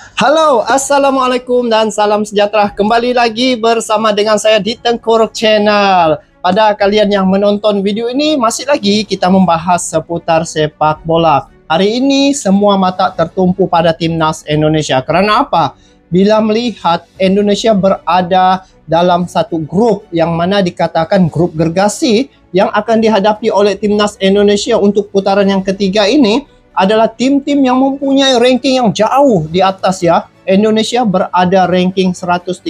Halo, Assalamualaikum dan salam sejahtera. Kembali lagi bersama dengan saya di Tengkorak Channel. Pada kalian yang menonton video ini, masih lagi kita membahas seputar sepak bola. Hari ini semua mata tertumpu pada timnas Indonesia. Kerana apa? Bila melihat Indonesia berada dalam satu grup yang mana dikatakan grup gergasi yang akan dihadapi oleh timnas Indonesia untuk putaran yang ketiga ini, adalah tim-tim yang mempunyai ranking yang jauh di atas ya. Indonesia berada ranking 131,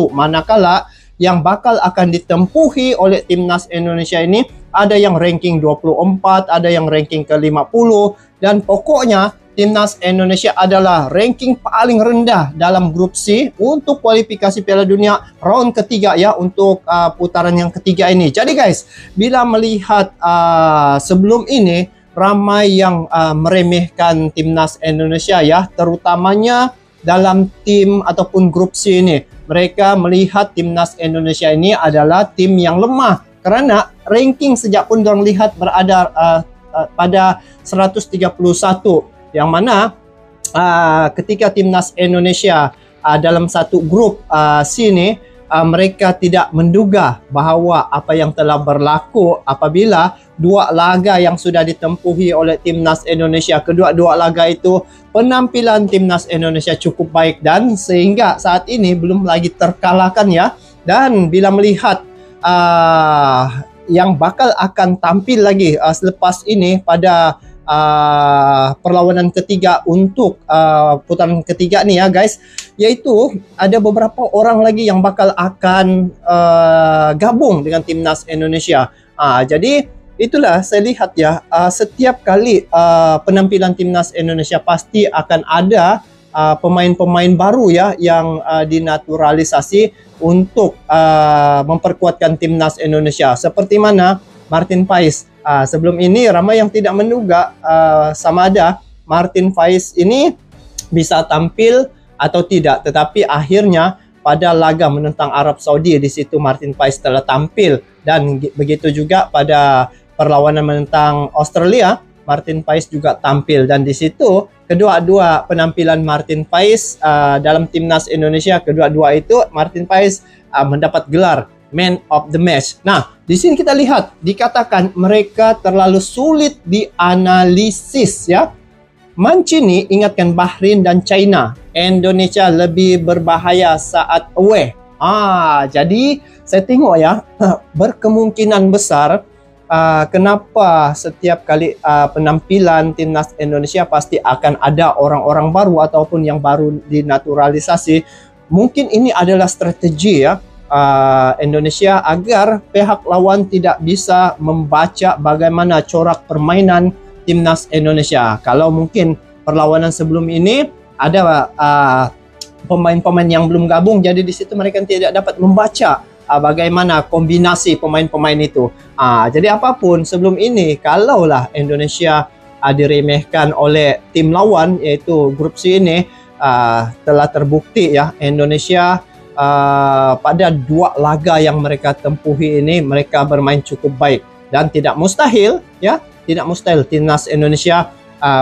manakala yang bakal akan ditempuhi oleh timnas Indonesia ini ada yang ranking 24, ada yang ranking ke-50, dan pokoknya timnas Indonesia adalah ranking paling rendah dalam grup C untuk kualifikasi Piala Dunia round ketiga ya, untuk putaran yang ketiga ini. Jadi guys, bila melihat sebelum ini ramai yang meremehkan timnas Indonesia ya, terutamanya dalam tim ataupun grup C ini. Mereka melihat timnas Indonesia ini adalah tim yang lemah kerana ranking sejak pun dorang lihat berada pada 131, yang mana ketika timnas Indonesia dalam satu grup C ini, mereka tidak menduga bahawa apa yang telah berlaku apabila dua laga yang sudah ditempuhi oleh timnas Indonesia, kedua-dua laga itu penampilan timnas Indonesia cukup baik dan sehingga saat ini belum lagi terkalahkan ya. Dan bila melihat yang bakal akan tampil lagi selepas ini pada perlawanan ketiga untuk putaran ketiga nih ya guys, yaitu ada beberapa orang lagi yang bakal akan gabung dengan timnas Indonesia. Jadi itulah saya lihat ya, setiap kali penampilan timnas Indonesia pasti akan ada pemain-pemain baru ya yang dinaturalisasi untuk memperkuatkan timnas Indonesia, seperti mana Martin Paes. Sebelum ini ramai yang tidak menduga sama ada Martin Paes ini bisa tampil atau tidak, tetapi akhirnya pada laga menentang Arab Saudi di situ Martin Paes telah tampil, dan begitu juga pada perlawanan menentang Australia Martin Paes juga tampil, dan di situ kedua-dua penampilan Martin Paes dalam timnas Indonesia, kedua-dua itu Martin Paes mendapat gelar Man of the Match. Nah, di sini kita lihat dikatakan mereka terlalu sulit dianalisis ya. Mancini ingatkan Bahrain dan China, Indonesia lebih berbahaya saat away. Jadi saya tengok ya, berkemungkinan besar kenapa setiap kali penampilan timnas Indonesia pasti akan ada orang-orang baru ataupun yang baru dinaturalisasi. Mungkin ini adalah strategi ya Indonesia agar pihak lawan tidak bisa membaca bagaimana corak permainan timnas Indonesia. Kalau mungkin perlawanan sebelum ini ada pemain-pemain yang belum gabung, jadi di situ mereka tidak dapat membaca bagaimana kombinasi pemain-pemain itu. Jadi apapun sebelum ini, kalaulah Indonesia diremehkan oleh tim lawan yaitu grup C ini, telah terbukti ya Indonesia pada dua laga yang mereka tempuhi ini mereka bermain cukup baik, dan tidak mustahil ya, tidak mustahil timnas Indonesia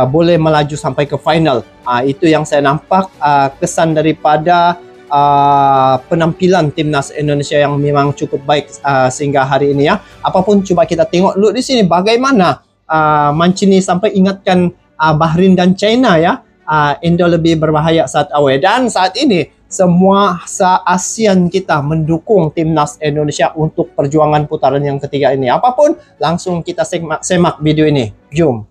boleh melaju sampai ke final. Itu yang saya nampak kesan daripada penampilan timnas Indonesia yang memang cukup baik sehingga hari ini ya. Apapun coba kita tengok dulu di sini bagaimana Mancini sampai ingatkan Bahrain dan China ya, Indo lebih berbahaya saat away, dan saat ini semua se-ASEAN kita mendukung timnas Indonesia untuk perjuangan putaran yang ketiga ini. Apapun, langsung kita semak video ini. Jom.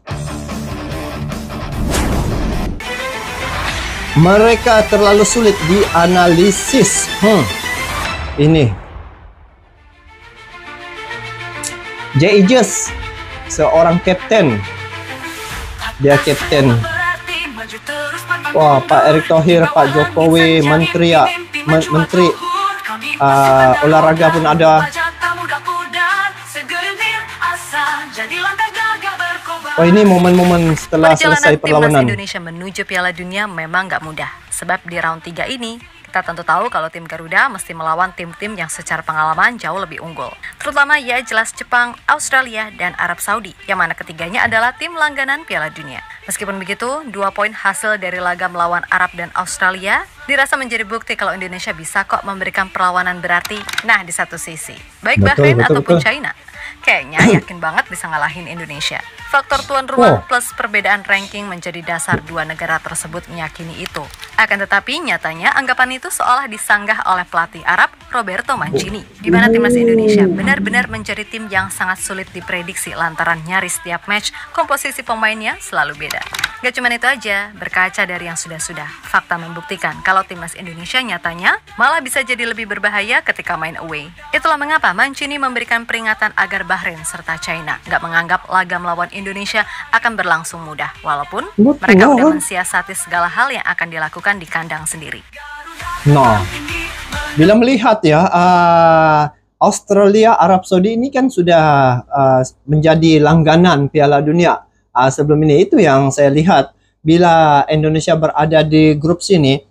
Mereka terlalu sulit dianalisis. Ini Jay Eges, seorang kapten. Dia kapten. Wah, Pak Erick Thohir, Pak Jokowi, menteri olahraga pun ada. Oh, ini momen-momen setelah selesai perlawanan. Timnas Indonesia menuju Piala Dunia memang nggak mudah, sebab di round 3 ini Kita tentu tahu kalau tim Garuda mesti melawan tim-tim yang secara pengalaman jauh lebih unggul. Terutama ya jelas Jepang, Australia, dan Arab Saudi, yang mana ketiganya adalah tim langganan Piala Dunia. Meskipun begitu, 2 poin hasil dari laga melawan Arab dan Australia dirasa menjadi bukti kalau Indonesia bisa kok memberikan perlawanan berarti. Nah, di satu sisi, baik Bahrain ataupun China, kayaknya yakin banget bisa ngalahin Indonesia. Faktor tuan rumah plus perbedaan ranking menjadi dasar dua negara tersebut meyakini itu. Akan tetapi nyatanya anggapan itu seolah disanggah oleh pelatih Arab Roberto Mancini, di mana timnas Indonesia benar-benar menjadi tim yang sangat sulit diprediksi lantaran nyaris setiap match komposisi pemainnya selalu beda. Gak cuma itu aja, berkaca dari yang sudah-sudah, fakta membuktikan kalau timnas Indonesia nyatanya malah bisa jadi lebih berbahaya ketika main away. Itulah mengapa Mancini memberikan peringatan agar Bahrain serta China gak menganggap laga melawan Indonesia akan berlangsung mudah, walaupun mereka udah mensiasati segala hal yang akan dilakukan di kandang sendiri. Nah, bila melihat ya, Australia, Arab Saudi ini kan sudah menjadi langganan Piala Dunia. Sebelum ini itu yang saya lihat, bila Indonesia berada di grup sini,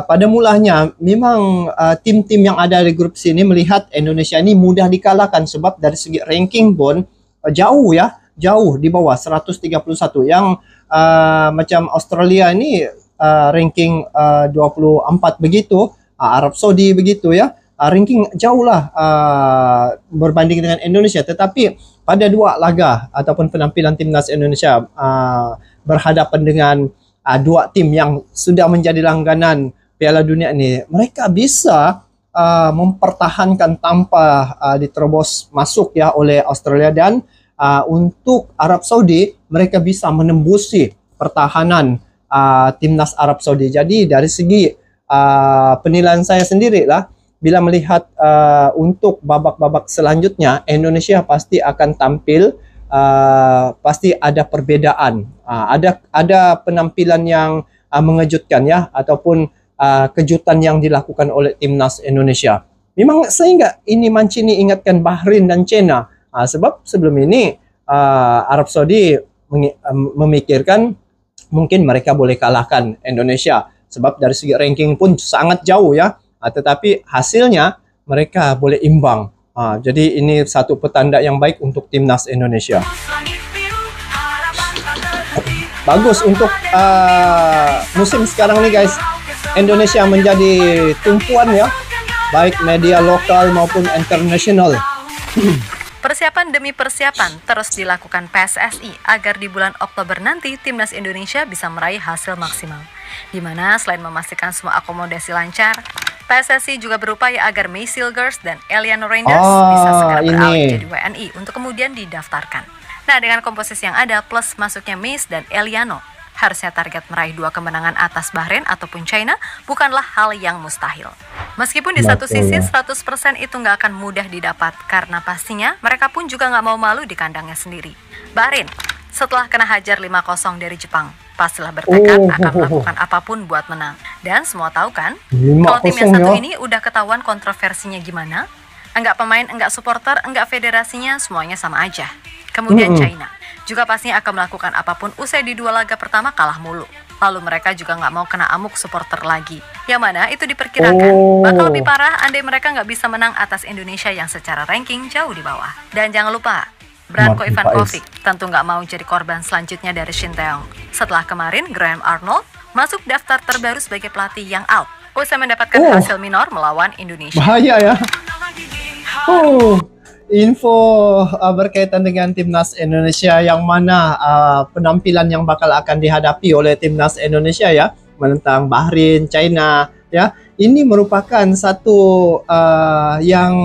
pada mulanya memang tim-tim yang ada di grup sini melihat Indonesia ini mudah dikalahkan sebab dari segi ranking pun jauh ya, jauh di bawah 131. Yang macam Australia ini ranking 24 begitu, Arab Saudi begitu ya, ranking jauh lah berbanding dengan Indonesia. Tetapi pada dua laga ataupun penampilan timnas Indonesia berhadapan dengan dua tim yang sudah menjadi langganan Piala Dunia ini, mereka bisa mempertahankan tanpa diterobos masuk ya oleh Australia, dan untuk Arab Saudi mereka bisa menembusi pertahanan timnas Arab Saudi. Jadi dari segi penilaian saya sendiri lah, bila melihat untuk babak-babak selanjutnya, Indonesia pasti akan tampil, pasti ada perbedaan, ada penampilan yang mengejutkan ya, ataupun kejutan yang dilakukan oleh timnas Indonesia. Memang sehingga ini Mancini ingatkan Bahrain dan China, sebab sebelum ini Arab Saudi memikirkan mungkin mereka boleh kalahkan Indonesia, sebab dari segi ranking pun sangat jauh ya. Tetapi hasilnya mereka boleh imbang. Jadi ini satu petanda yang baik untuk timnas Indonesia. Bagus untuk musim sekarang nih guys. Indonesia menjadi tumpuan ya, baik media lokal maupun internasional. Persiapan demi persiapan terus dilakukan PSSI agar di bulan Oktober nanti timnas Indonesia bisa meraih hasil maksimal. Di mana selain memastikan semua akomodasi lancar, PSSI juga berupaya agar May Silgers dan Eliano Rangers bisa segera beralih jadi WNI untuk kemudian didaftarkan. Nah, dengan komposisi yang ada plus masuknya May dan Eliano, harusnya target meraih 2 kemenangan atas Bahrain ataupun China bukanlah hal yang mustahil. Meskipun di satu sisi 100% itu nggak akan mudah didapat, karena pastinya mereka pun juga nggak mau malu di kandangnya sendiri. Bahrain, setelah kena hajar 5-0 dari Jepang, pastilah bertekad akan melakukan apapun buat menang. Dan semua tahu kan, kalau tim yang satu ini udah ketahuan kontroversinya gimana, enggak pemain, enggak supporter, enggak federasinya, semuanya sama aja. Kemudian China juga pastinya akan melakukan apapun usai di 2 laga pertama kalah mulu. Lalu mereka juga nggak mau kena amuk supporter lagi. Yang mana itu diperkirakan bakal lebih parah andai mereka nggak bisa menang atas Indonesia yang secara ranking jauh di bawah. Dan jangan lupa, Branko Ivankovic tentu nggak mau jadi korban selanjutnya dari Shin Taeyong. Setelah kemarin Graham Arnold masuk daftar terbaru sebagai pelatih yang out usai mendapatkan hasil minor melawan Indonesia. Bahaya ya. Info berkaitan dengan timnas Indonesia yang mana penampilan yang bakal akan dihadapi oleh timnas Indonesia ya, menentang Bahrain, China ya. Ini merupakan satu yang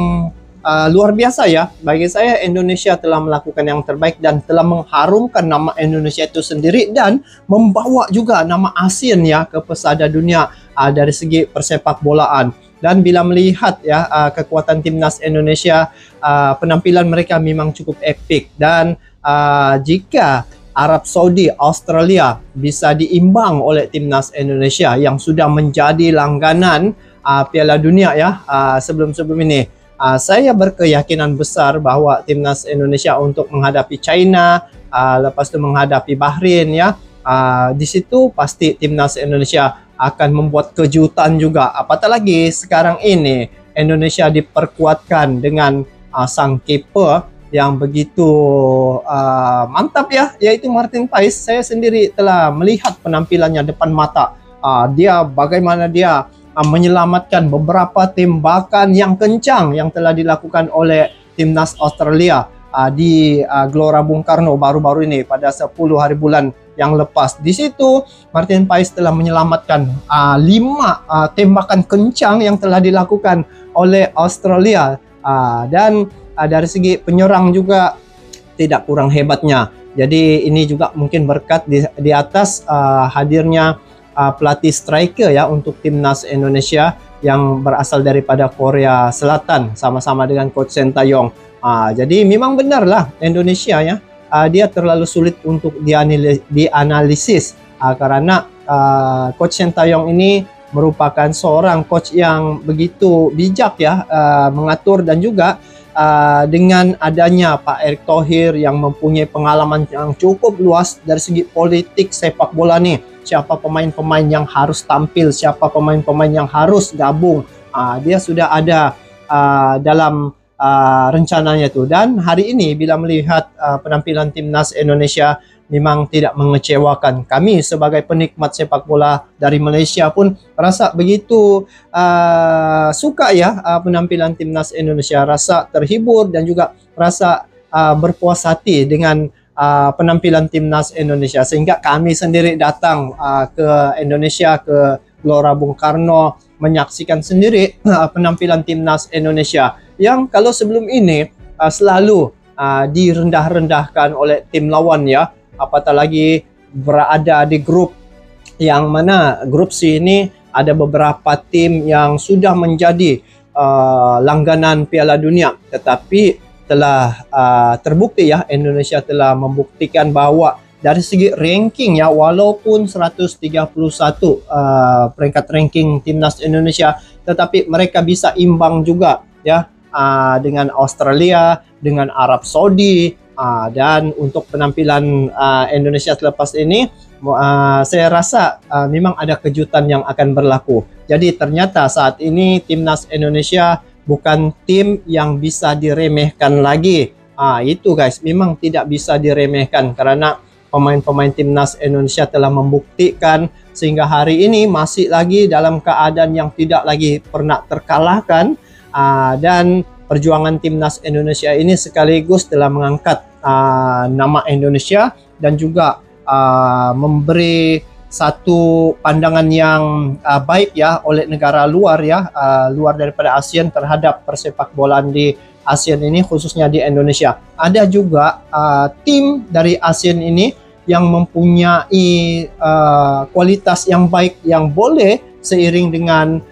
luar biasa ya. Bagi saya Indonesia telah melakukan yang terbaik dan telah mengharumkan nama Indonesia itu sendiri dan membawa juga nama ASEAN ya ke pesada dunia dari segi persepak bolaan. Dan bila melihat ya kekuatan timnas Indonesia, penampilan mereka memang cukup epik. Dan jika Arab Saudi, Australia bisa diimbang oleh timnas Indonesia yang sudah menjadi langganan Piala Dunia ya sebelum-sebelum ini, saya berkeyakinan besar bahwa timnas Indonesia untuk menghadapi China, lepas itu menghadapi Bahrain ya, di situ pasti timnas Indonesia akan membuat kejutan juga. Apatah lagi sekarang ini Indonesia diperkuatkan dengan sang kiper yang begitu mantap ya, yaitu Martin Paes. Saya sendiri telah melihat penampilannya depan mata. Dia bagaimana dia menyelamatkan beberapa tembakan yang kencang yang telah dilakukan oleh timnas Australia di Gelora Bung Karno baru-baru ini pada 10 hari bulan yang lepas. Di situ Martin Paes telah menyelamatkan 5 tembakan kencang yang telah dilakukan oleh Australia, dan dari segi penyerang juga tidak kurang hebatnya. Jadi ini juga mungkin berkat di atas hadirnya pelatih striker ya untuk timnas Indonesia yang berasal daripada Korea Selatan sama-sama dengan Coach Sintayong. Jadi memang benarlah Indonesia ya, dia terlalu sulit untuk dianalisis karena Coach Sintayong ini merupakan seorang coach yang begitu bijak ya, mengatur, dan juga dengan adanya Pak Erick Thohir yang mempunyai pengalaman yang cukup luas dari segi politik sepak bola nih. Siapa pemain-pemain yang harus tampil, siapa pemain-pemain yang harus gabung, dia sudah ada dalam rencananya itu. Dan hari ini bila melihat penampilan timnas Indonesia memang tidak mengecewakan. Kami sebagai penikmat sepak bola dari Malaysia pun rasa begitu suka ya penampilan timnas Indonesia, rasa terhibur dan juga rasa berpuas hati dengan penampilan timnas Indonesia, sehingga kami sendiri datang ke Indonesia, ke Gelora Bung Karno, menyaksikan sendiri penampilan timnas Indonesia yang kalau sebelum ini selalu direndah-rendahkan oleh tim lawan ya. Apatah lagi berada di grup yang mana grup C ini ada beberapa tim yang sudah menjadi langganan Piala Dunia, tetapi telah terbukti ya, Indonesia telah membuktikan bahwa dari segi ranking ya, walaupun 131 peringkat ranking timnas Indonesia, tetapi mereka bisa imbang juga ya dengan Australia, dengan Arab Saudi. Dan untuk penampilan Indonesia selepas ini, saya rasa memang ada kejutan yang akan berlaku. Jadi ternyata saat ini timnas Indonesia bukan tim yang bisa diremehkan lagi. Itu guys, memang tidak bisa diremehkan karena pemain-pemain timnas Indonesia telah membuktikan sehingga hari ini masih lagi dalam keadaan yang tidak lagi pernah terkalahkan, dan perjuangan timnas Indonesia ini sekaligus telah mengangkat nama Indonesia dan juga memberi satu pandangan yang baik ya oleh negara luar ya, luar daripada ASEAN terhadap persepak bolaan di ASEAN ini, khususnya di Indonesia. Ada juga tim dari ASEAN ini yang mempunyai kualitas yang baik yang boleh seiring dengan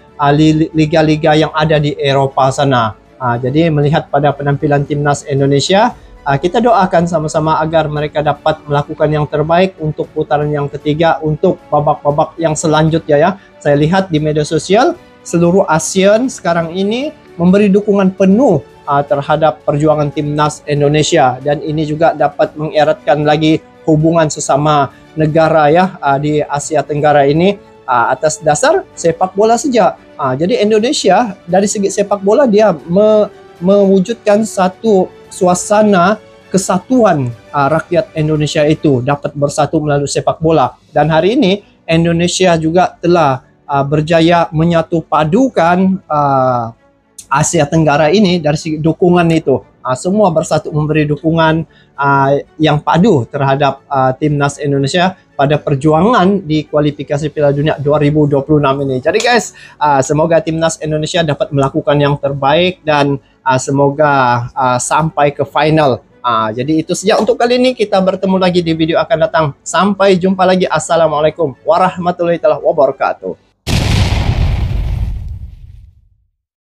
liga-liga yang ada di Eropa sana. Jadi melihat pada penampilan timnas Indonesia, kita doakan sama-sama agar mereka dapat melakukan yang terbaik untuk putaran yang ketiga, untuk babak-babak yang selanjutnya ya. Saya lihat di media sosial seluruh ASEAN sekarang ini memberi dukungan penuh terhadap perjuangan timnas Indonesia, dan ini juga dapat mengeratkan lagi hubungan sesama negara ya di Asia Tenggara ini atas dasar sepak bola saja. Jadi Indonesia dari segi sepak bola dia mewujudkan satu suasana kesatuan rakyat Indonesia itu dapat bersatu melalui sepak bola. Dan hari ini Indonesia juga telah berjaya menyatu padukan Asia Tenggara ini dari segi dukungan itu. Semua bersatu memberi dukungan yang padu terhadap timnas Indonesia pada perjuangan di kualifikasi Piala Dunia 2026 ini. Jadi guys, semoga timnas Indonesia dapat melakukan yang terbaik dan semoga sampai ke final. Jadi itu saja untuk kali ini. Kita bertemu lagi di video akan datang. Sampai jumpa lagi. Assalamualaikum warahmatullahi wabarakatuh.